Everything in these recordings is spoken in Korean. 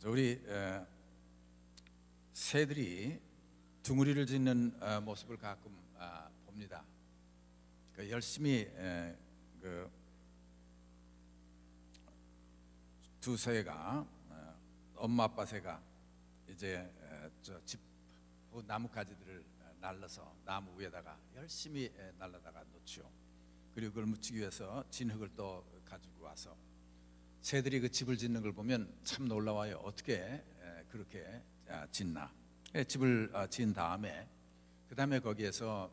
우리 새들이 둥우리를 짓는 모습을 가끔 봅니다. 열심히 두 새가 엄마 아빠 새가 이제 집 나뭇가지들을 날라서 나무 위에다가 열심히 날라다가 놓죠. 그리고 그걸 묻히기 위해서 진흙을 또 가지고 와서 새들이 그 집을 짓는 걸 보면 참 놀라워요. 어떻게 그렇게 짓나. 집을 지은 다음에 그 다음에 거기에서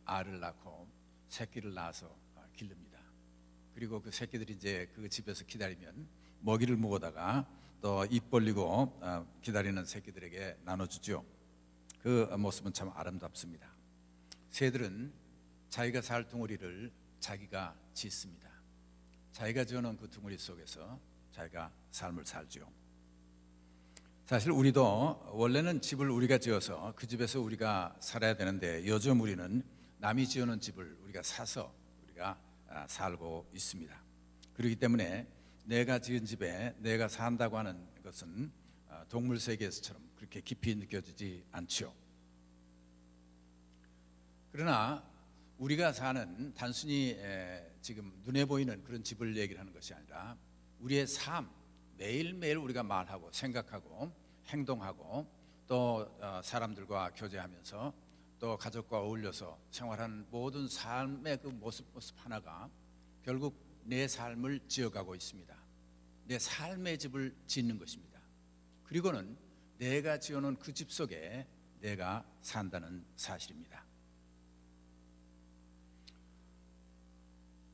알을 낳고 새끼를 낳아서 기릅니다. 그리고 그 새끼들이 이제 그 집에서 기다리면 먹이를 먹어다가 또 입 벌리고 기다리는 새끼들에게 나눠주죠. 그 모습은 참 아름답습니다. 새들은 자기가 살 둥어리를 자기가 짓습니다. 자기가 지어놓은 그 둥어리 속에서 자기가 삶을 살죠. 사실 우리도 원래는 집을 우리가 지어서 그 집에서 우리가 살아야 되는데 요즘 우리는 남이 지어놓은 집을 우리가 사서 우리가 살고 있습니다. 그렇기 때문에 내가 지은 집에 내가 산다고 하는 것은 동물 세계에서처럼 그렇게 깊이 느껴지지 않죠. 그러나 우리가 사는 단순히 지금 눈에 보이는 그런 집을 얘기를 하는 것이 아니라 우리의 삶, 매일매일 우리가 말하고 생각하고 행동하고 또 사람들과 교제하면서 또 가족과 어울려서 생활하는 모든 삶의 그 모습 하나가 결국 내 삶을 지어가고 있습니다. 내 삶의 집을 짓는 것입니다. 그리고는 내가 지어놓은 그 집 속에 내가 산다는 사실입니다.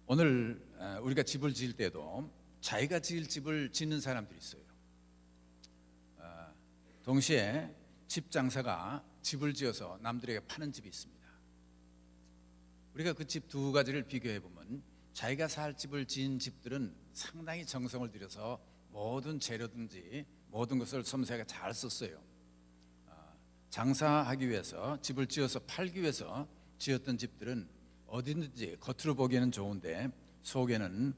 오늘 우리가 집을 지을 때도 자기가 지을 집을 짓는 사람들이 있어요. 동시에 집 장사가 집을 지어서 남들에게 파는 집이 있습니다. 우리가 그 집 두 가지를 비교해 보면 자기가 살 집을 지은 집들은 상당히 정성을 들여서 모든 재료든지 모든 것을 섬세하게 잘 썼어요. 장사하기 위해서 집을 지어서 팔기 위해서 지었던 집들은 어디든지 겉으로 보기에는 좋은데 속에는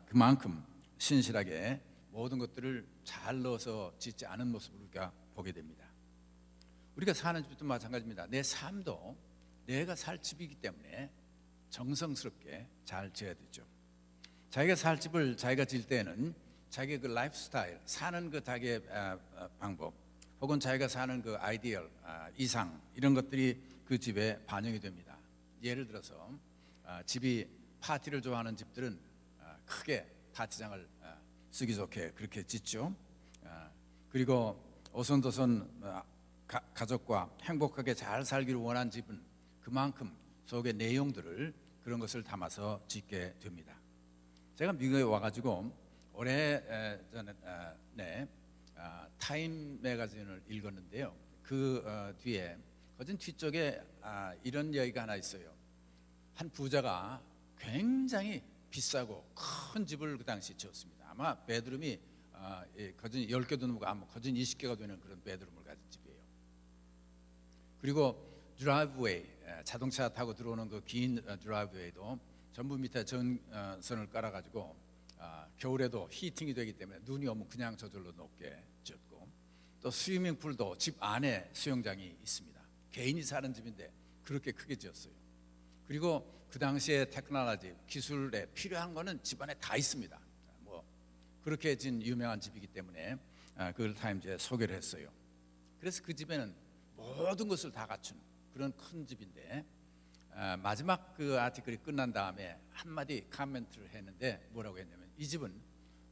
그만큼 신실하게 모든 것들을 잘 넣어서 짓지 않은 모습을 우리가 보게 됩니다. 우리가 사는 집도 마찬가지입니다. 내 삶도 내가 살 집이기 때문에 정성스럽게 잘 지어야 되죠. 자기가 살 집을 자기가 지을 때에는 자기의 그 라이프 스타일, 사는 그 자기의 방법 혹은 자기가 사는 그 아이디얼, 이상 이런 것들이 그 집에 반영이 됩니다. 예를 들어서 집이 파티를 좋아하는 집들은 크게 파티장을 쓰기 좋게 그렇게 짓죠. 그리고 오손도손 가족과 행복하게 잘 살기를 원하는 집은 그만큼 속의 내용들을 그런 것을 담아서 짓게 됩니다. 제가 미국에 와가지고 오래전에 타임 매거진을 읽었는데요. 그 뒤에 거진 뒤쪽에 이런 이야기가 하나 있어요. 한 부자가 굉장히 비싸고 큰 집을 그 당시 지었습니다. 아마 베드룸이 거진 10개도 넘고 아마 거진 20개가 되는 그런 베드룸을 가진 집이에요. 그리고 드라이브웨이, 자동차 타고 들어오는 그 긴 드라이브웨이도 전부 밑에 전선을 깔아가지고 겨울에도 히팅이 되기 때문에 눈이 오면 그냥 저절로 높게 지었고, 또 스위밍풀도 집 안에 수영장이 있습니다. 개인이 사는 집인데 그렇게 크게 지었어요. 그리고 그 당시에 테크놀로지, 기술에 필요한 거는 집안에 다 있습니다. 뭐 그렇게 진 유명한 집이기 때문에 그걸 타임즈에 소개를 했어요. 그래서 그 집에는 모든 것을 다 갖춘 그런 큰 집인데 마지막 그 아티클이 끝난 다음에 한마디 코멘트를 했는데 뭐라고 했냐면 이 집은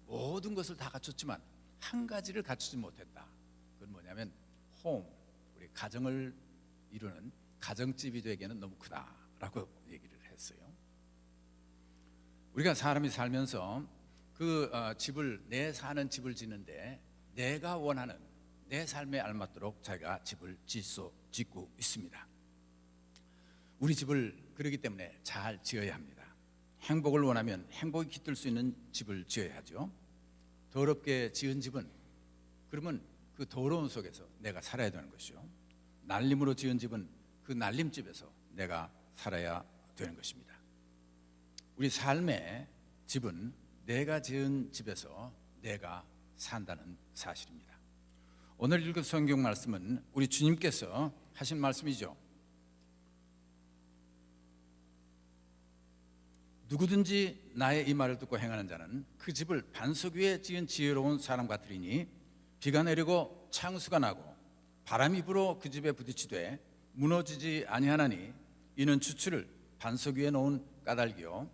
모든 것을 다 갖췄지만 한 가지를 갖추지 못했다. 그건 뭐냐면 홈, 우리 가정을 이루는 가정집이 되기에는 너무 크다라고 얘기를 했어요. 우리가 사람이 살면서 그 집을 내 사는 집을 짓는데 내가 원하는 내 삶에 알맞도록 자기가 집을 짓고 있습니다. 우리 집을 그러기 때문에 잘 지어야 합니다. 행복을 원하면 행복이 깃들 수 있는 집을 지어야 하죠. 더럽게 지은 집은 그러면 그 더러운 속에서 내가 살아야 되는 것이요. 날림으로 지은 집은 그 날림집에서 내가 살아야 되는 것입니다. 우리 삶의 집은 내가 지은 집에서 내가 산다는 사실입니다. 오늘 읽은 성경 말씀은 우리 주님께서 하신 말씀이죠. 누구든지 나의 이 말을 듣고 행하는 자는 그 집을 반석 위에 지은 지혜로운 사람 같으리니 비가 내리고 창수가 나고 바람이 불어 그 집에 부딪히되 무너지지 아니하나니 이는 주추를 반석 위에 놓은 까닭이요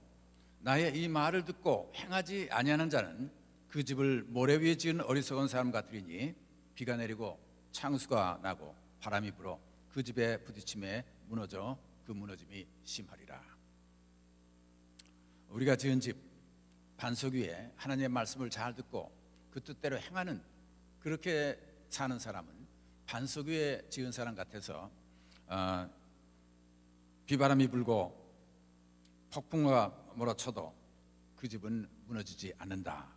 나의 이 말을 듣고 행하지 아니하는 자는 그 집을 모래 위에 지은 어리석은 사람 같으리니 비가 내리고 창수가 나고 바람이 불어 그 집에 부딪힘에 무너져 그 무너짐이 심하리라. 우리가 지은 집 반석 위에 하나님의 말씀을 잘 듣고 그 뜻대로 행하는, 그렇게 사는 사람은 반석 위에 지은 사람 같아서 비바람이 불고 폭풍우가 몰아쳐도 그 집은 무너지지 않는다.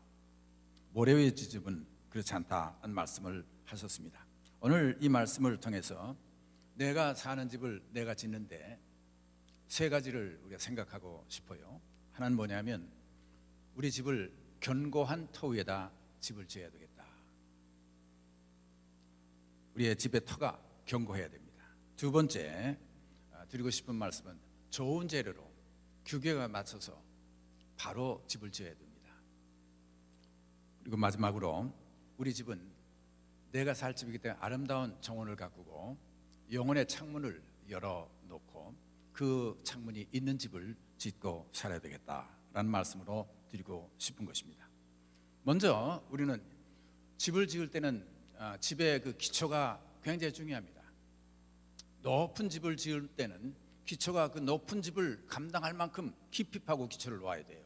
모래 위에 지은 집은 그렇지 않다는 말씀을 하셨습니다. 오늘 이 말씀을 통해서 내가 사는 집을 내가 짓는데 세 가지를 우리가 생각하고 싶어요. 하나는 뭐냐면 우리 집을 견고한 터 위에다 집을 지어야 되겠다. 우리의 집의 터가 견고해야 됩니다. 두 번째 드리고 싶은 말씀은 좋은 재료로 규격에 맞춰서 바로 집을 지어야 됩니다. 그리고 마지막으로 우리 집은 내가 살 집이기 때문에 아름다운 정원을 가꾸고 영혼의 창문을 열어놓고 그 창문이 있는 집을 짓고 살아야 되겠다라는 말씀으로 드리고 싶은 것입니다. 먼저 우리는 집을 지을 때는 집의 그 기초가 굉장히 중요합니다. 높은 집을 지을 때는 기초가 그 높은 집을 감당할 만큼 깊이 파고 기초를 놓아야 돼요.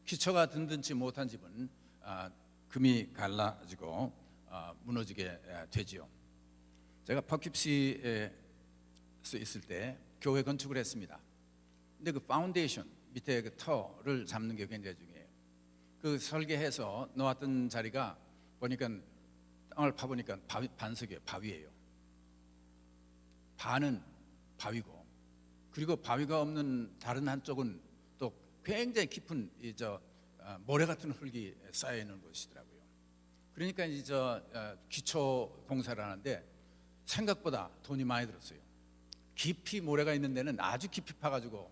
기초가 든든치 못한 집은 금이 갈라지고 무너지게 되지요. 제가 퍼큐시에 있을 때 교회 건축을 했습니다. 근데 그 파운데이션 밑에 그 터를 잡는 게 굉장히 중요해요. 그 설계해서 놓았던 자리가 보니까 땅을 파보니까 반석이에요. 바위예요. 반은 바위고, 그리고 바위가 없는 다른 한쪽은 또 굉장히 깊은 모래 같은 흙이 쌓여 있는 곳이더라고요. 그러니까 기초 공사를 하는데 생각보다 돈이 많이 들었어요. 깊이 모래가 있는 데는 아주 깊이 파가지고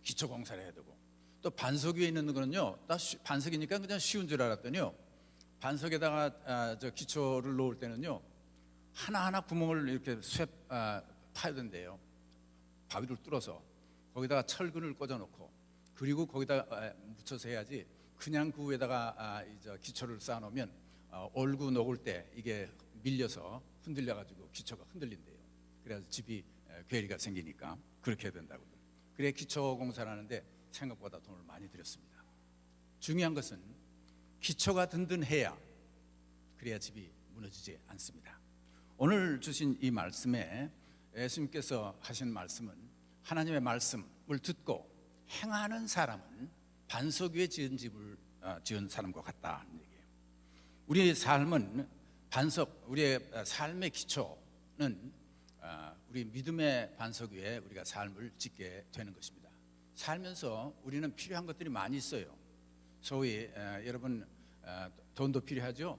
기초 공사를 해야 되고, 또 반석 위에 있는 거는요, 반석이니까 그냥 쉬운 줄 알았더니요, 반석에다가 기초를 놓을 때는요 하나하나 구멍을 이렇게 파야 된대요. 바위를 뚫어서 거기다가 철근을 꽂아놓고 그리고 거기다 묻혀서 해야지, 그냥 그 위에다가 기초를 쌓아놓으면 얼고 녹을 때 이게 밀려서 흔들려가지고 기초가 흔들린대요. 그래서 집이 괴리가 생기니까 그렇게 해야 된다고. 그래 기초 공사를 하는데 생각보다 돈을 많이 들였습니다. 중요한 것은 기초가 든든해야, 그래야 집이 무너지지 않습니다. 오늘 주신 이 말씀에 예수님께서 하신 말씀은 하나님의 말씀을 듣고 행하는 사람은 반석 위에 지은 집을 지은 사람과 같다는 얘기예요. 우리의 삶은 우리의 삶의 기초는 우리 믿음의 반석 위에 우리가 삶을 짓게 되는 것입니다. 살면서 우리는 필요한 것들이 많이 있어요. 소위 여러분 돈도 필요하죠.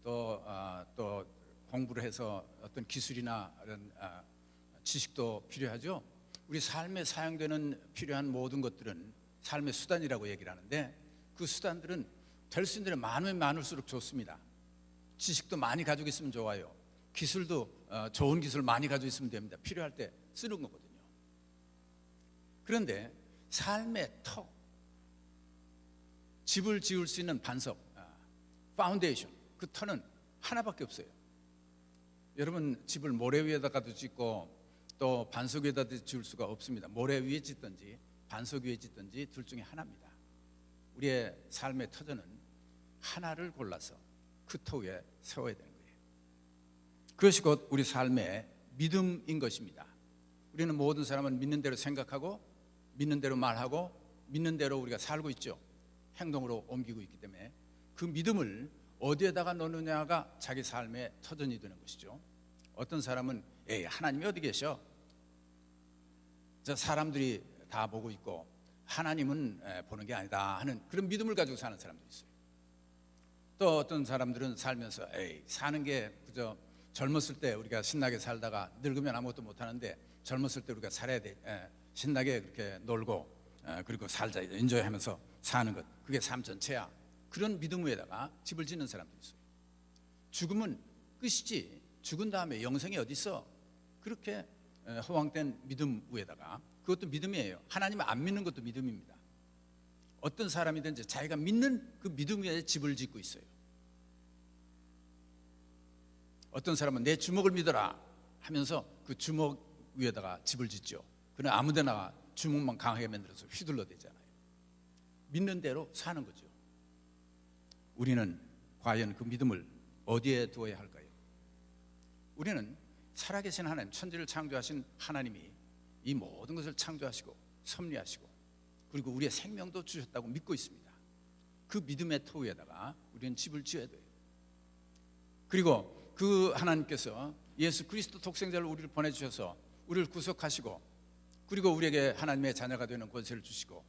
또 공부를 해서 어떤 기술이나 이런 지식도 필요하죠. 우리 삶에 사용되는 필요한 모든 것들은 삶의 수단이라고 얘기를 하는데, 그 수단들은 될 수 있는 대로 많으면 많을수록 좋습니다. 지식도 많이 가지고 있으면 좋아요. 기술도 좋은 기술 많이 가지고 있으면 됩니다. 필요할 때 쓰는 거거든요. 그런데 삶의 터, 집을 지을 수 있는 반석, 파운데이션, 그 터는 하나밖에 없어요. 여러분 집을 모래 위에다가도 짓고 또 반석 위에다도 지을 수가 없습니다. 모래 위에 짓든지 반석 위에 짓든지 둘 중에 하나입니다. 우리의 삶의 터전은 하나를 골라서 그 터 위에 세워야 되는 거예요. 그것이 곧 우리 삶의 믿음인 것입니다. 우리는 모든 사람은 믿는 대로 생각하고 믿는 대로 말하고 믿는 대로 우리가 살고 있죠. 행동으로 옮기고 있기 때문에 그 믿음을 어디에다가 놓느냐가 자기 삶의 터전이 되는 것이죠. 어떤 사람은 하나님이 어디 계셔? 저 사람들이 다 보고 있고 하나님은 보는 게 아니다 하는 그런 믿음을 가지고 사는 사람들이 있어요. 또 어떤 사람들은 살면서 사는 게 그저 젊었을 때 우리가 신나게 살다가 늙으면 아무것도 못하는데 젊었을 때 우리가 살아야 돼. 신나게 그렇게 놀고 그리고 살자 인조하면서 사는 것, 그게 삶 전체야. 그런 믿음 위에다가 집을 짓는 사람들이 있어요. 죽음은 끝이지, 죽은 다음에 영생이 어디 있어? 그렇게 허황된 믿음 위에다가, 그것도 믿음이에요. 하나님을 안 믿는 것도 믿음입니다. 어떤 사람이든지 자기가 믿는 그 믿음 위에 집을 짓고 있어요. 어떤 사람은 내 주먹을 믿어라 하면서 그 주먹 위에다가 집을 짓죠. 그러나 아무데나 주먹만 강하게 만들어서 휘둘러 대잖아요. 믿는 대로 사는 거죠. 우리는 과연 그 믿음을 어디에 두어야 할까요? 우리는 살아계신 하나님, 천지를 창조하신 하나님이 이 모든 것을 창조하시고 섭리하시고 그리고 우리의 생명도 주셨다고 믿고 있습니다. 그 믿음의 터 위에다가 우리는 집을 지어야 돼요. 그리고 그 하나님께서 예수 그리스도 독생자를 우리를 보내주셔서 우리를 구속하시고 그리고 우리에게 하나님의 자녀가 되는 권세를 주시고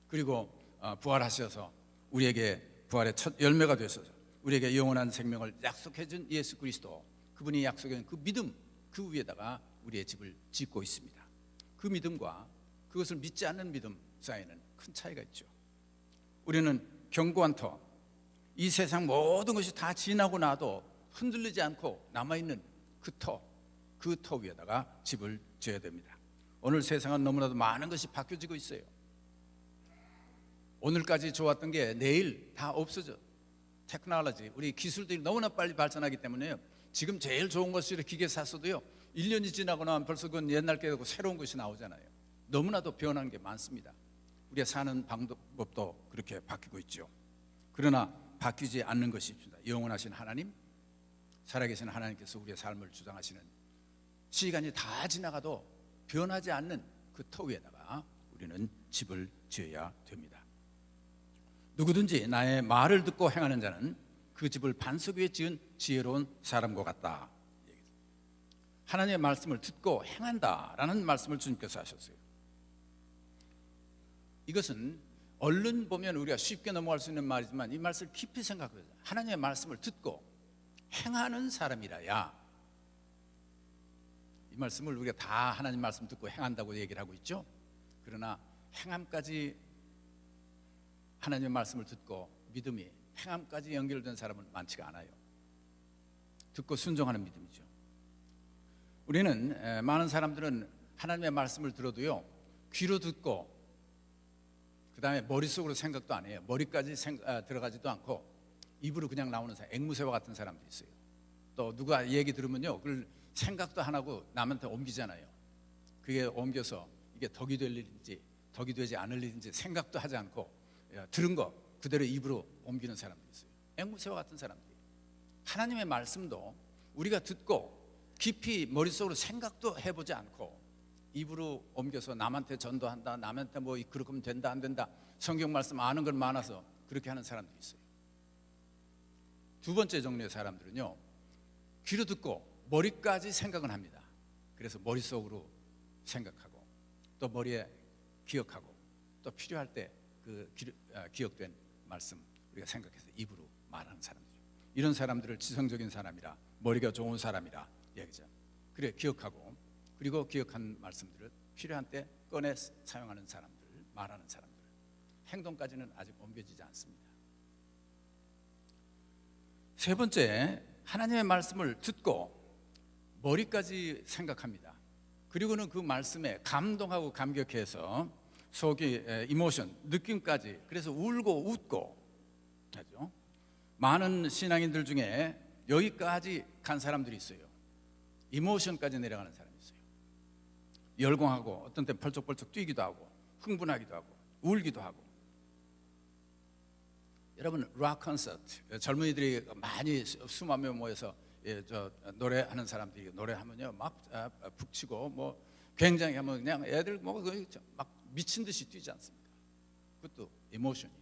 그리고 부활하셔서 우리에게 부활의 첫 열매가 되셔서 우리에게 영원한 생명을 약속해 준 예수 그리스도, 그분이 약속해 준 그 믿음, 그 위에다가 우리의 집을 짓고 있습니다. 그 믿음과 그것을 믿지 않는 믿음 사이에는 큰 차이가 있죠. 우리는 견고한 터, 이 세상 모든 것이 다 지나고 나도 흔들리지 않고 남아있는 그 터 위에다가 집을 지어야 됩니다. 오늘 세상은 너무나도 많은 것이 바뀌어지고 있어요. 오늘까지 좋았던 게 내일 다 없어져. 테크놀로지, 우리 기술들이 너무나 빨리 발전하기 때문에요. 지금 제일 좋은 것을 기계 샀어도요 1년이 지나고 나면 벌써 그건 옛날 게 되고 새로운 것이 나오잖아요. 너무나도 변하는 게 많습니다. 우리가 사는 방법도 그렇게 바뀌고 있죠. 그러나 바뀌지 않는 것이 있습니다. 영원하신 하나님, 살아계신 하나님께서 우리의 삶을 주장하시는, 시간이 다 지나가도 변하지 않는 그 터 위에다가 우리는 집을 지어야 됩니다. 누구든지 나의 말을 듣고 행하는 자는 그 집을 반석 위에 지은 지혜로운 사람과 같다. 하나님의 말씀을 듣고 행한다라는 말씀을 주님께서 하셨어요. 이것은 얼른 보면 우리가 쉽게 넘어갈 수 있는 말이지만 이 말씀을 깊이 생각해보세요. 하나님의 말씀을 듣고 행하는 사람이라야, 이 말씀을 우리가 다 하나님 말씀 듣고 행한다고 얘기를 하고 있죠. 그러나 행함까지, 하나님의 말씀을 듣고 믿음이 행함까지 연결된 사람은 많지가 않아요. 듣고 순종하는 믿음이죠. 우리는, 많은 사람들은 하나님의 말씀을 들어도요 귀로 듣고 그 다음에 머릿속으로 생각도 안 해요. 머리까지 들어가지도 않고 입으로 그냥 나오는 사람, 앵무새와 같은 사람도 있어요. 또 누가 얘기 들으면요 그걸 생각도 안 하고 남한테 옮기잖아요. 그게 옮겨서 이게 덕이 될 일인지 덕이 되지 않을 일인지 생각도 하지 않고 들은 거 그대로 입으로 옮기는 사람들이 있어요. 앵무새와 같은 사람들이. 하나님의 말씀도 우리가 듣고 깊이 머릿속으로 생각도 해보지 않고 입으로 옮겨서 남한테 전도한다, 남한테 뭐 그렇게 하면 된다 안 된다, 성경 말씀 아는 건 많아서 그렇게 하는 사람들이 있어요. 두 번째 종류의 사람들은요 귀로 듣고 머리까지 생각은 합니다. 그래서 머릿속으로 생각하고 또 머리에 기억하고 또 필요할 때 그 기억된 말씀 우리가 생각해서 입으로 말하는 사람들이죠. 이런 사람들을 지성적인 사람이라, 머리가 좋은 사람이라 얘기죠. 그래 기억하고 그리고 기억한 말씀들을 필요한 때 꺼내 사용하는 사람들, 말하는 사람들, 행동까지는 아직 옮겨지지 않습니다. 세 번째, 하나님의 말씀을 듣고 머리까지 생각합니다. 그리고는 그 말씀에 감동하고 감격해서 속이 이모션, 느낌까지, 그래서 울고 웃고 하죠. 많은 신앙인들 중에 여기까지 간 사람들이 있어요. 이모션까지 내려가는 사람이 있어요. 열광하고 어떤 때 펄쩍펄쩍 뛰기도 하고 흥분하기도 하고 울기도 하고. 여러분 락 콘서트, 젊은이들이 많이 수만 명 모여서 노래하는 사람들이 노래하면요 막 북치고 뭐 굉장히 하면 그냥 애들 뭐 막 미친 듯이 뛰지 않습니까? 그것도 이모션이.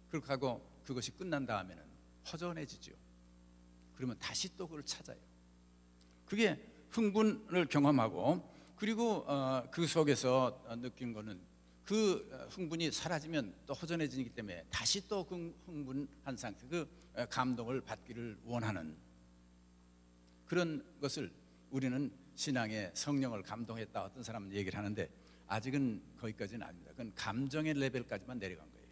그렇게 하고 그것이 끝난 다음에는 허전해지죠. 그러면 다시 또 그걸 찾아요. 그게 흥분을 경험하고 그리고 그 속에서 느낀 거는 그 흥분이 사라지면 또 허전해지기 때문에 다시 또 그 흥분한 상태, 그 감동을 받기를 원하는 그런 것을 우리는 신앙의 성령을 감동했다, 어떤 사람은 얘기를 하는데 아직은 거기까지는 아닙니다. 그건 감정의 레벨까지만 내려간 거예요.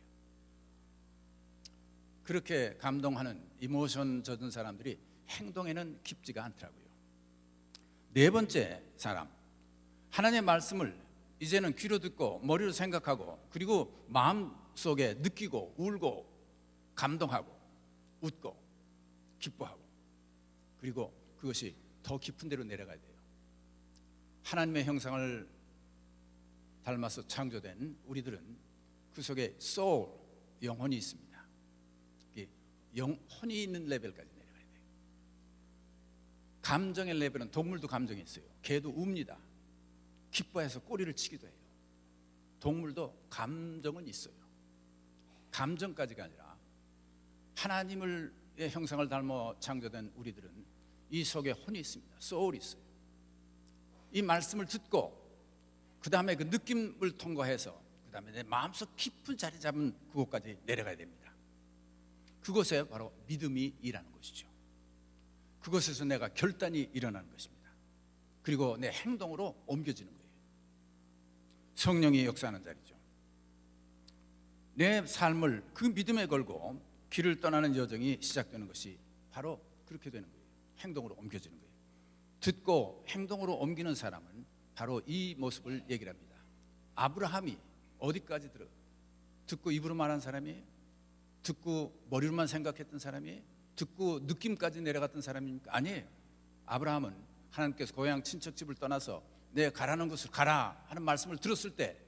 그렇게 감동하는 이모션 젖은 사람들이 행동에는 깊지가 않더라고요. 네 번째 사람, 하나님의 말씀을 이제는 귀로 듣고 머리로 생각하고 그리고 마음속에 느끼고 울고 감동하고 웃고 기뻐하고, 그리고 그것이 더 깊은 데로 내려가야 돼요. 하나님의 형상을 닮아서 창조된 우리들은 그 속에 soul, 영혼이 있습니다. 영혼이 있는 레벨까지 내려가야 돼요. 감정의 레벨은 동물도 감정이 있어요. 개도 웁니다. 기뻐해서 꼬리를 치기도 해요. 동물도 감정은 있어요. 감정까지가 아니라 하나님의 형상을 닮아 창조된 우리들은 이 속에 혼이 있습니다. 소울이 있어요. 이 말씀을 듣고 그 다음에 그 느낌을 통과해서 그 다음에 내 마음속 깊은 자리 잡은 그곳까지 내려가야 됩니다. 그곳에 바로 믿음이 일하는 것이죠. 그곳에서 내가 결단이 일어나는 것입니다. 그리고 내 행동으로 옮겨지는 거예요. 성령이 역사하는 자리죠. 내 삶을 그 믿음에 걸고 길을 떠나는 여정이 시작되는 것이 바로 그렇게 되는 거예요. 행동으로 옮겨지는 거예요. 듣고 행동으로 옮기는 사람은 바로 이 모습을 얘기를 합니다. 아브라함이 어디까지 들어? 듣고 입으로 말한 사람이에요? 듣고 머리로만 생각했던 사람이에요? 듣고 느낌까지 내려갔던 사람입니까? 아니에요. 아브라함은 하나님께서 고향 친척집을 떠나서 내 가라는 곳을 가라 하는 말씀을 들었을 때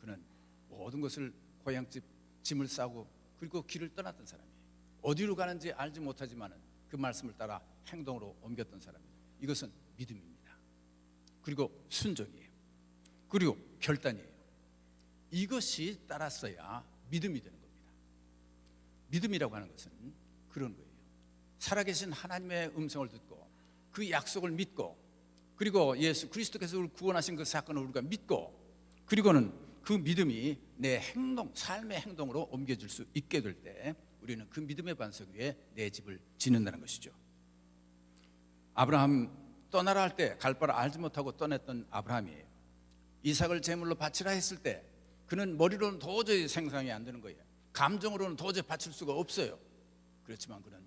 그는 모든 것을 고향집 짐을 싸고 그리고 길을 떠났던 사람이에요. 어디로 가는지 알지 못하지만 그 말씀을 따라 행동으로 옮겼던 사람이에요. 이것은 믿음입니다. 그리고 순종이에요. 그리고 결단이에요. 이것이 따랐어야 믿음이 되는 겁니다. 믿음이라고 하는 것은 그런 거예요. 살아계신 하나님의 음성을 듣고 그 약속을 믿고 그리고 예수 그리스도께서 우리를 구원하신 그 사건을 우리가 믿고 그리고는 그 믿음이 내 행동, 삶의 행동으로 옮겨질 수 있게 될 때 우리는 그 믿음의 반석 위에 내 집을 짓는다는 것이죠. 아브라함 떠나라 할 때 갈 바를 알지 못하고 떠났던 아브라함이에요. 이삭을 제물로 바치라 했을 때 그는 머리로는 도저히 생각이 안 되는 거예요. 감정으로는 도저히 바칠 수가 없어요. 그렇지만 그는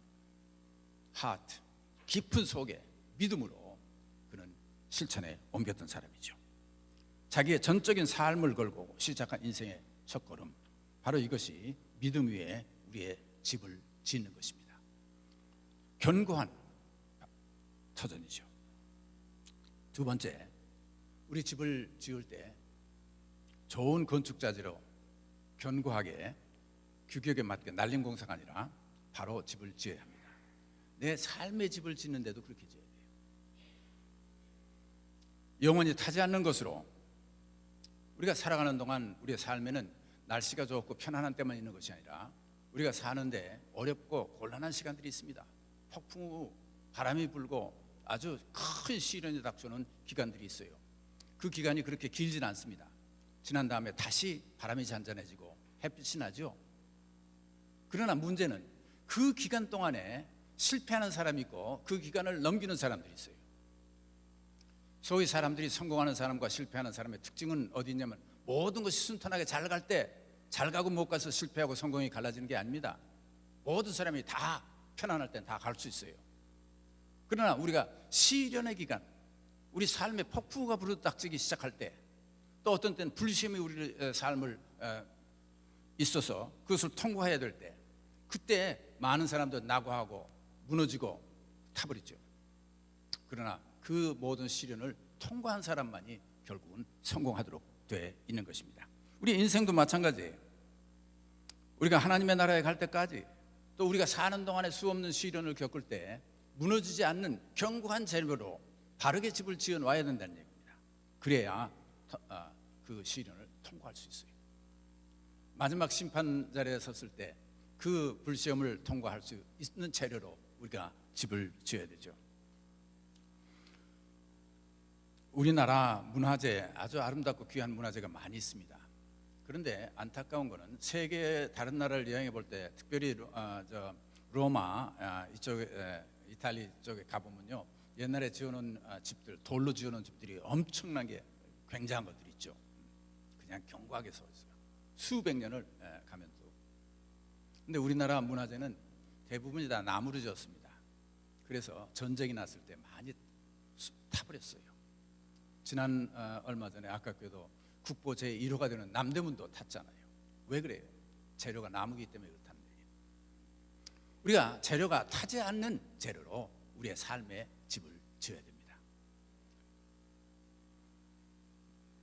하트, 깊은 속에 믿음으로 그는 실천에 옮겼던 사람이죠. 자기의 전적인 삶을 걸고 시작한 인생의 첫걸음, 바로 이것이 믿음 위에 우리의 집을 짓는 것입니다. 견고한 터전이죠. 두 번째, 우리 집을 지을 때 좋은 건축자재로 견고하게 규격에 맞게 날림 공사가 아니라 바로 집을 지어야 합니다. 내 삶의 집을 짓는데도 그렇게 지어야 돼요. 영원히 타지 않는 것으로 우리가 살아가는 동안 우리의 삶에는 날씨가 좋고 편안한 때만 있는 것이 아니라 우리가 사는데 어렵고 곤란한 시간들이 있습니다. 폭풍 후 바람이 불고 아주 큰 시련이 닥쳐오는 기간들이 있어요. 그 기간이 그렇게 길지는 않습니다. 지난 다음에 다시 바람이 잔잔해지고 햇빛이 나죠. 그러나 문제는 그 기간 동안에 실패하는 사람이 있고 그 기간을 넘기는 사람들이 있어요. 소위 사람들이 성공하는 사람과 실패하는 사람의 특징은 어디 있냐면 모든 것이 순탄하게 잘 갈 때 잘 가고 못 가서 실패하고 성공이 갈라지는 게 아닙니다. 모든 사람이 다 편안할 땐 다 갈 수 있어요. 그러나 우리가 시련의 기간, 우리 삶의 폭풍우가 부르닥치기 시작할 때, 또 어떤 때는 불시험이 우리 삶을 있어서 그것을 통과해야 될 때, 그때 많은 사람들 낙오하고 무너지고 타버리죠. 그러나 그 모든 시련을 통과한 사람만이 결국은 성공하도록 돼 있는 것입니다. 우리 인생도 마찬가지예요. 우리가 하나님의 나라에 갈 때까지, 또 우리가 사는 동안에 수없는 시련을 겪을 때 무너지지 않는 견고한 재료로 바르게 집을 지어 놔야 된다는 얘기입니다. 그래야 그 시련을 통과할 수 있어요. 마지막 심판 자리에 섰을 때 그 불시험을 통과할 수 있는 재료로 우리가 집을 지어야 되죠. 우리나라 문화재, 아주 아름답고 귀한 문화재가 많이 있습니다. 그런데 안타까운 거는 세계 다른 나라를 여행해 볼 때, 특별히 로마 이쪽에, 이탈리 쪽에 가보면요, 옛날에 지어놓은 집들, 돌로 지어놓은 집들이 엄청나게 굉장한 것들이 있죠. 그냥 견고하게 서 있어요. 수백 년을 가면서. 근데 우리나라 문화재는 대부분이 다 나무로 지었습니다. 그래서 전쟁이 났을 때 많이 타버렸어요. 지난 얼마 전에 아깝게도 국보 제1호가 되는 남대문도 탔잖아요. 왜 그래요? 재료가 나무기 때문에 그렇다는 얘기예요. 우리가 재료가 타지 않는 재료로 우리의 삶의 집을 지어야 됩니다.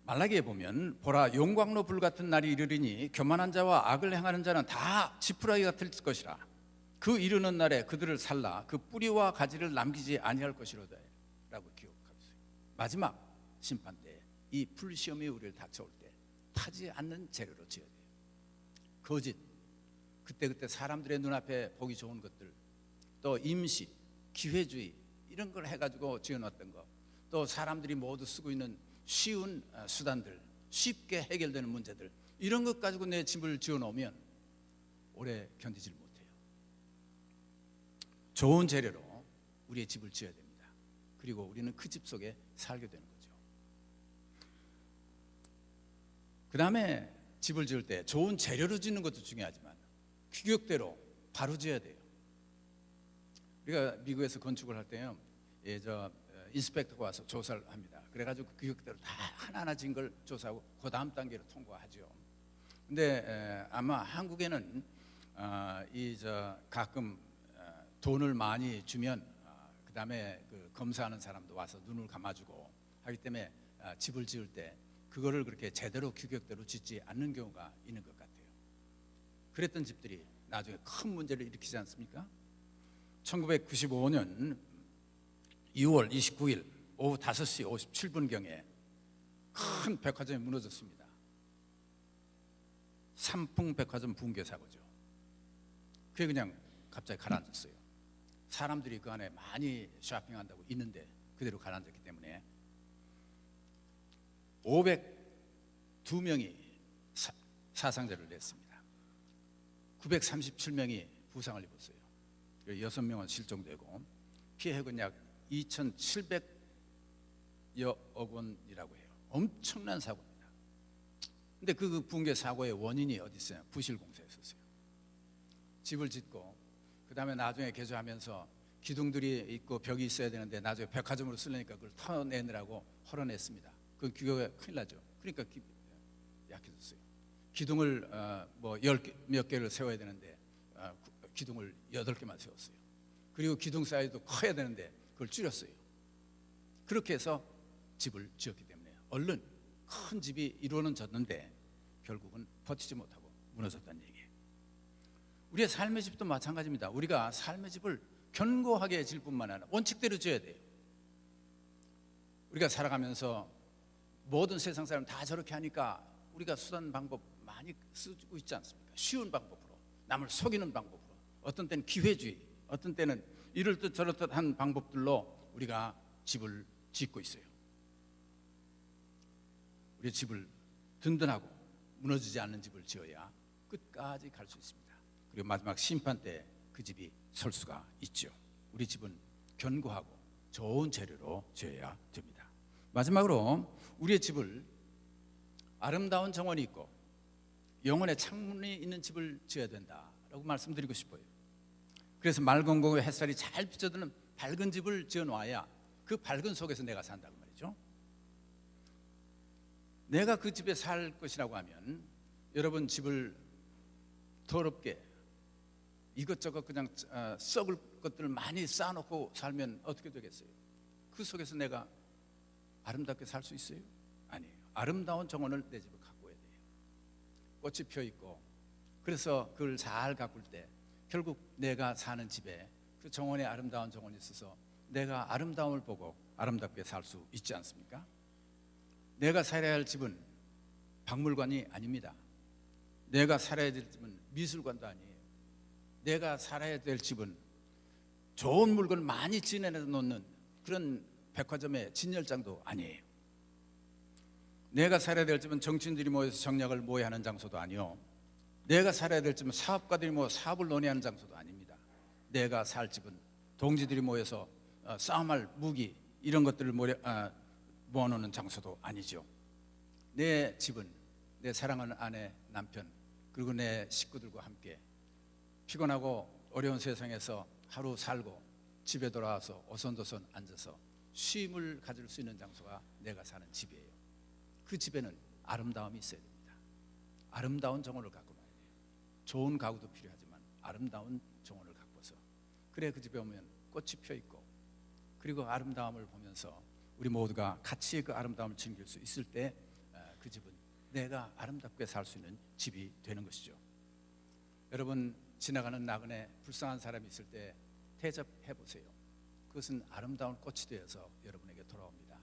말라기에 보면 보라, 용광로 불 같은 날이 이르리니 교만한 자와 악을 행하는 자는 다 지푸라기 같을 것이라. 그 이르는 날에 그들을 살라 그 뿌리와 가지를 남기지 아니할 것이로다 라고 기억하세요. 마지막 심판 때 이 불시험이 우리를 닥쳐올 때 타지 않는 재료로 지어야 돼요. 거짓, 그때그때 사람들의 눈앞에 보기 좋은 것들, 또 임시, 기회주의 이런 걸 해가지고 지어놨던 거, 또 사람들이 모두 쓰고 있는 쉬운 수단들, 쉽게 해결되는 문제들, 이런 것 가지고 내 집을 지어놓으면 오래 견디질 못해요. 좋은 재료로 우리의 집을 지어야 됩니다. 그리고 우리는 그 집 속에 살게 되는 거죠. 그 다음에 집을 지을 때 좋은 재료로 짓는 것도 중요하지만 규격대로 바로 지어야 돼요. 우리가 미국에서 건축을 할 때요, 인스펙터가 와서 조사를 합니다. 그래가지고 그 규격대로 다 하나하나 지은 걸 조사하고 그 다음 단계로 통과하죠. 근데 아마 한국에는 가끔 돈을 많이 주면 그 다음에 그 검사하는 사람도 와서 눈을 감아주고 하기 때문에 집을 지을 때 그거를 그렇게 제대로 규격대로 짓지 않는 경우가 있는 것 같아요. 그랬던 집들이 나중에 큰 문제를 일으키지 않습니까? 1995년 2월 29일 오후 5시 57분경에 큰 백화점이 무너졌습니다. 삼풍백화점 붕괴 사고죠. 그게 그냥 갑자기 가라앉았어요. 사람들이 그 안에 많이 쇼핑한다고 있는데 그대로 가라앉았기 때문에 502명이 사상자를 냈습니다. 937명이 부상을 입었어요. 6명은 실종되고 피해액은 약 2,700여 억 원이라고 해요. 엄청난 사고입니다. 근데 그 붕괴 사고의 원인이 어디 있어요? 부실공사였었어요. 집을 짓고 그 다음에 나중에 개조하면서 기둥들이 있고 벽이 있어야 되는데 나중에 백화점으로 쓰려니까 그걸 터내느라고 헐어냈습니다. 그 규격이 큰일 나죠. 그러니까 약해졌어요. 기둥을 몇 개를 세워야 되는데 기둥을 8개만 세웠어요. 그리고 기둥 사이즈도 커야 되는데 그걸 줄였어요. 그렇게 해서 집을 지었기 때문에 얼른 큰 집이 이루어는 졌는데 결국은 버티지 못하고 무너졌다는 얘기예요. 우리의 삶의 집도 마찬가지입니다. 우리가 삶의 집을 견고하게 질 뿐만 아니라 원칙대로 지어야 돼요. 우리가 살아가면서 모든 세상 사람 다 저렇게 하니까 우리가 수단 방법 많이 쓰고 있지 않습니까? 쉬운 방법으로, 남을 속이는 방법으로, 어떤 때는 기회주의, 어떤 때는 이럴 듯 저럴 듯 한 방법들로 우리가 집을 짓고 있어요. 우리의 집을 든든하고 무너지지 않는 집을 지어야 끝까지 갈 수 있습니다. 그리고 마지막 심판 때 그 집이 설 수가 있죠. 우리 집은 견고하고 좋은 재료로 지어야 됩니다. 마지막으로 우리의 집을 아름다운 정원이 있고 영혼의 창문이 있는 집을 지어야 된다라고 말씀드리고 싶어요. 그래서 맑은 공기 햇살이 잘 비춰드는 밝은 집을 지어놔야 그 밝은 속에서 내가 산다고 말이죠. 내가 그 집에 살 것이라고 하면 여러분 집을 더럽게 이것저것 그냥 썩을 것들을 많이 쌓아놓고 살면 어떻게 되겠어요? 그 속에서 내가 아름답게 살 수 있어요? 아니에요. 아름다운 정원을 내 집에 가꿔야 돼요. 꽃이 펴 있고 그래서 그걸 잘 가꿀 때 결국 내가 사는 집에 그 정원에 아름다운 정원이 있어서 내가 아름다움을 보고 아름답게 살 수 있지 않습니까? 내가 살아야 할 집은 박물관이 아닙니다. 내가 살아야 될 집은 미술관도 아니에요. 내가 살아야 될 집은 좋은 물건을 많이 지내놓는 그런 백화점의 진열장도 아니에요. 내가 살아야 될 집은 정치인들이 모여서 정략을 모의하는 장소도 아니요, 내가 살아야 될 집은 사업가들이 모여 사업을 논의하는 장소도 아닙니다. 내가 살 집은 동지들이 모여서 싸움할 무기 이런 것들을 모아놓는 장소도 아니죠. 내 집은 내 사랑하는 아내, 남편, 그리고 내 식구들과 함께 피곤하고 어려운 세상에서 하루 살고 집에 돌아와서 오손도손 앉아서 쉼을 가질 수 있는 장소가 내가 사는 집이에요. 그 집에는 아름다움이 있어야 됩니다. 아름다운 정원을 갖고 놔야 돼요. 좋은 가구도 필요하지만 아름다운 정원을 갖고서, 그래 그 집에 오면 꽃이 펴 있고, 그리고 아름다움을 보면서 우리 모두가 같이 그 아름다움을 즐길 수 있을 때 그 집은 내가 아름답게 살 수 있는 집이 되는 것이죠. 여러분, 지나가는 나그네 불쌍한 사람이 있을 때 대접해 보세요. 그것은 아름다운 꽃이 되어서 여러분에게 돌아옵니다.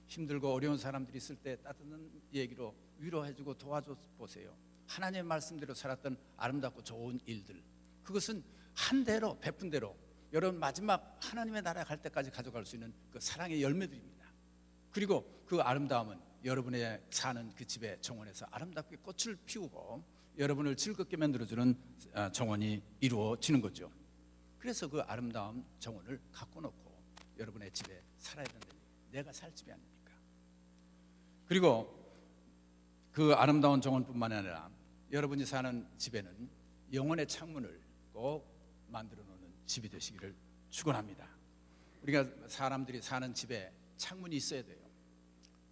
힘들고 어려운 사람들이 있을 때 따뜻한 얘기로 위로해주고 도와줘 보세요. 하나님의 말씀대로 살았던 아름답고 좋은 일들, 그것은 한 대로 베푼 대로 여러분 마지막 하나님의 나라에 갈 때까지 가져갈 수 있는 그 사랑의 열매들입니다. 그리고 그 아름다움은 여러분의 사는 그 집의 정원에서 아름답게 꽃을 피우고 여러분을 즐겁게 만들어주는 정원이 이루어지는 거죠. 그래서 그 아름다운 정원을 갖고 놓고 여러분의 집에 살아야 된다는 얘기예요. 내가 살 집이 아닙니까? 그리고 그 아름다운 정원뿐만 아니라 여러분이 사는 집에는 영혼의 창문을 꼭 만들어 놓는 집이 되시기를 축원합니다. 우리가 사람들이 사는 집에 창문이 있어야 돼요.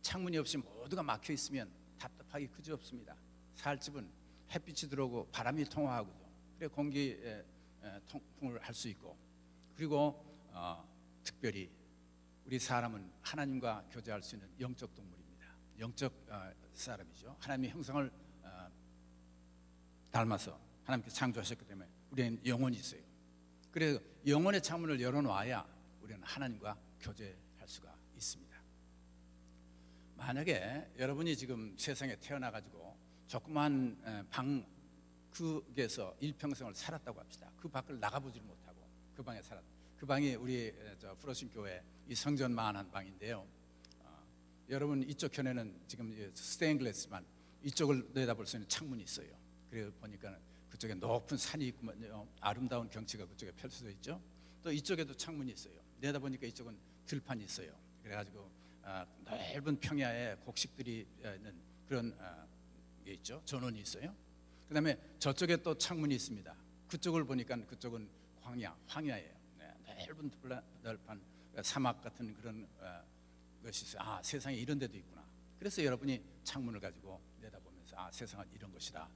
창문이 없이 모두가 막혀 있으면 답답하기 그지없습니다. 살 집은 햇빛이 들어오고 바람이 통하거든요. 그래 공기 통풍을 할 수 있고, 그리고 특별히 우리 사람은 하나님과 교제할 수 있는 영적 동물입니다. 영적 사람이죠. 하나님의 형상을 닮아서 하나님께 창조하셨기 때문에 우리는 영혼이 있어요. 그래서 영혼의 창문을 열어놔야 우리는 하나님과 교제할 수가 있습니다. 만약에 여러분이 지금 세상에 태어나가지고 조그만 방 그에서 일평생을 살았다고 합시다. 그 밖을 나가보지를 못하고 그 방에 살았다. 그 방이 우리 프로신 교회 이 성전만한 방인데요. 여러분 이쪽 편에는 지금 스테인글라스만 이쪽을 내다볼 수 있는 창문이 있어요. 그래 보니까 그쪽에 높은 산이 있구만요. 아름다운 경치가 그쪽에 펼쳐져 있죠. 또 이쪽에도 창문이 있어요. 내다보니까 이쪽은 들판이 있어요. 그래가지고 넓은 평야에 곡식들이 있는 그런 게 있죠. 전원이 있어요. 그 다음에 저쪽에 또 창문이 있습니다. 그쪽을 보니까 그쪽은 황야예요. 넓은 들판 사막 같은 그런 것이 있어요. 세상에 이런 데도 있구나. 그래서 여러분이 창문을 가지고 내다보면서 세상은 이런 것이다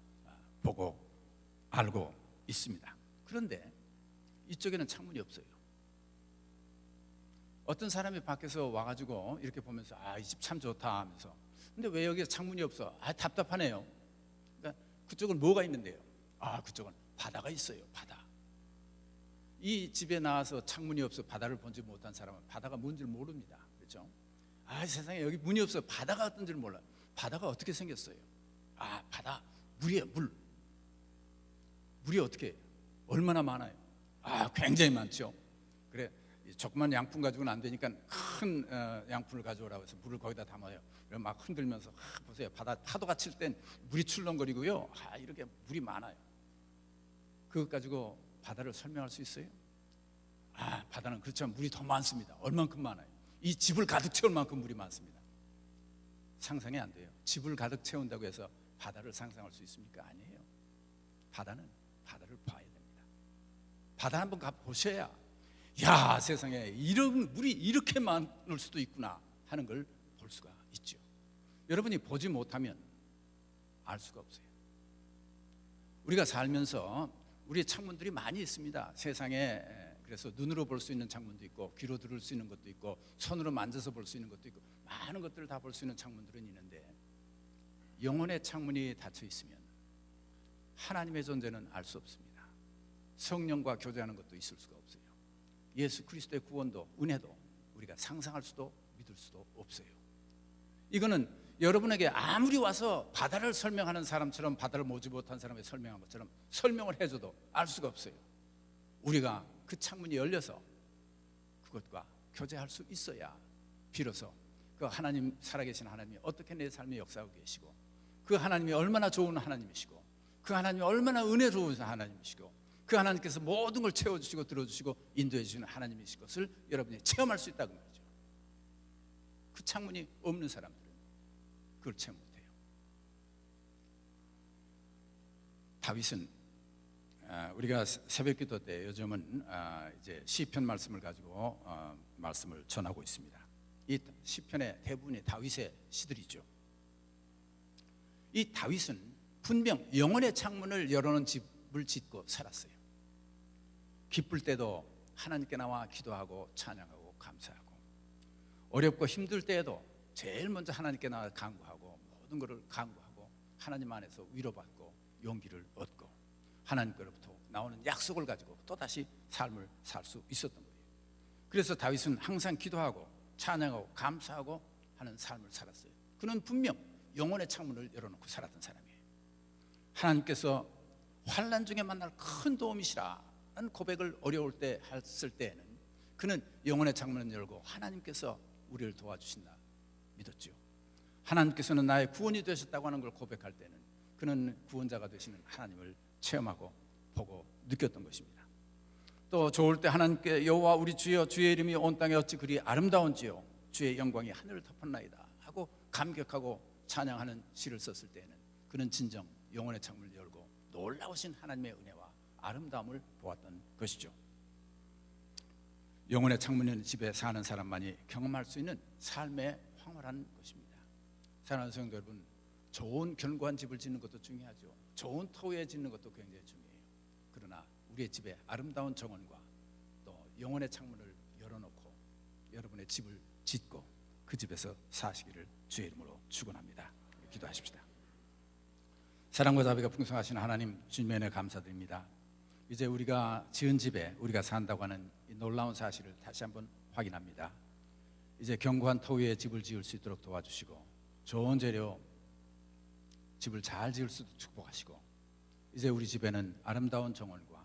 보고 알고 있습니다. 그런데 이쪽에는 창문이 없어요. 어떤 사람이 밖에서 와가지고 이렇게 보면서 이 집 참 좋다 하면서, 근데 왜 여기에 창문이 없어? 답답하네요. 그러니까 그쪽은 뭐가 있는데요? 그쪽은 바다가 있어요. 바다. 이 집에 나와서 창문이 없어 바다를 본지 못한 사람은 바다가 뭔지 모릅니다. 그렇죠? 세상에 여기 문이 없어. 바다가 어떤지 몰라요. 바다가 어떻게 생겼어요? 바다 물이에요. 물이 어떻게 해요? 얼마나 많아요? 굉장히 많죠. 그래 조그만 양푼 가지고는 안 되니까 큰 양푼을 가져오라고 해서 물을 거기다 담아요. 그럼 막 흔들면서 보세요. 바다 파도가 칠 땐 물이 출렁거리고요. 이렇게 물이 많아요. 그것 가지고 바다를 설명할 수 있어요? 바다는 그렇지만 물이 더 많습니다. 얼만큼 많아요? 이 집을 가득 채울 만큼 물이 많습니다. 상상이 안 돼요. 집을 가득 채운다고 해서 바다를 상상할 수 있습니까? 아니에요. 바다는 바다를 봐야 됩니다. 바다 한번 가보셔야 세상에 이런 물이 이렇게 많을 수도 있구나 하는 걸 볼 수가 있죠. 여러분이 보지 못하면 알 수가 없어요. 우리가 살면서 우리의 창문들이 많이 있습니다. 세상에. 그래서 눈으로 볼 수 있는 창문도 있고 귀로 들을 수 있는 것도 있고 손으로 만져서 볼 수 있는 것도 있고 많은 것들을 다 볼 수 있는 창문들은 있는데, 영혼의 창문이 닫혀 있으면 하나님의 존재는 알 수 없습니다. 성령과 교제하는 것도 있을 수가 없어요. 예수 그리스도의 구원도 은혜도 우리가 상상할 수도 믿을 수도 없어요. 이거는 여러분에게 아무리 와서 바다를 설명하는 사람처럼, 바다를 모지 못한 사람이 설명한 것처럼 설명을 해줘도 알 수가 없어요. 우리가 그 창문이 열려서 그것과 교제할 수 있어야 비로소 그 하나님, 살아계신 하나님이 어떻게 내 삶에 역사하고 계시고, 그 하나님이 얼마나 좋은 하나님이시고, 그 하나님이 얼마나 은혜로운 하나님이시고, 그 하나님께서 모든 걸 채워주시고 들어주시고 인도해 주시는 하나님이신 것을 여러분이 체험할 수 있다고 말이죠. 그 창문이 없는 사람들은 그걸 체험 못해요. 다윗은 우리가 새벽기도 때 요즘은 이제 시편 말씀을 가지고 말씀을 전하고 있습니다. 이 시편의 대부분이 다윗의 시들이죠. 이 다윗은 분명 영혼의 창문을 열어놓은 집을 짓고 살았어요. 기쁠 때도 하나님께 나와 기도하고 찬양하고 감사하고, 어렵고 힘들 때에도 제일 먼저 하나님께 나와 간구하고, 모든 것을 간구하고 하나님 안에서 위로받고 용기를 얻고 하나님께로부터 나오는 약속을 가지고 또다시 삶을 살 수 있었던 거예요. 그래서 다윗은 항상 기도하고 찬양하고 감사하고 하는 삶을 살았어요. 그는 분명 영혼의 창문을 열어놓고 살았던 사람이에요. 하나님께서 환난 중에 만날 큰 도움이시라는 고백을 어려울 때 했을 때에는 그는 영혼의 창문을 열고 하나님께서 우리를 도와주신다 믿었죠. 하나님께서는 나의 구원이 되셨다고 하는 걸 고백할 때는 그는 구원자가 되시는 하나님을 체험하고 보고 느꼈던 것입니다. 또 좋을 때 하나님께 여호와 우리 주여, 주의 이름이 온 땅에 어찌 그리 아름다운지요, 주의 영광이 하늘을 덮었나이다 하고 감격하고 찬양하는 시를 썼을 때에는 그는 진정 영혼의 창문을 열고 놀라우신 하나님의 은혜와 아름다움을 보았던 것이죠. 영혼의 창문 있는 집에 사는 사람만이 경험할 수 있는 삶의 황홀한 것입니다. 사랑하는 성도 여러분, 좋은 견고한 집을 짓는 것도 중요하죠. 좋은 터위에 짓는 것도 굉장히 중요해요. 그러나 우리의 집에 아름다운 정원과 또 영혼의 창문을 열어놓고 여러분의 집을 짓고 그 집에서 사시기를 주의 이름으로 축원합니다. 기도하십시다. 사랑과 자비가 풍성하신 하나님, 주님의 은혜 감사드립니다. 이제 우리가 지은 집에 우리가 산다고 하는 이 놀라운 사실을 다시 한번 확인합니다. 이제 견고한 터 위에 집을 지을 수 있도록 도와주시고, 좋은 재료 집을 잘 지을 수도 축복하시고, 이제 우리 집에는 아름다운 정원과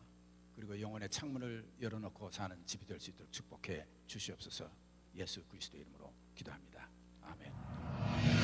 그리고 영혼의 창문을 열어놓고 사는 집이 될 수 있도록 축복해 주시옵소서. 예수 그리스도의 이름으로 기도합니다. 아멘.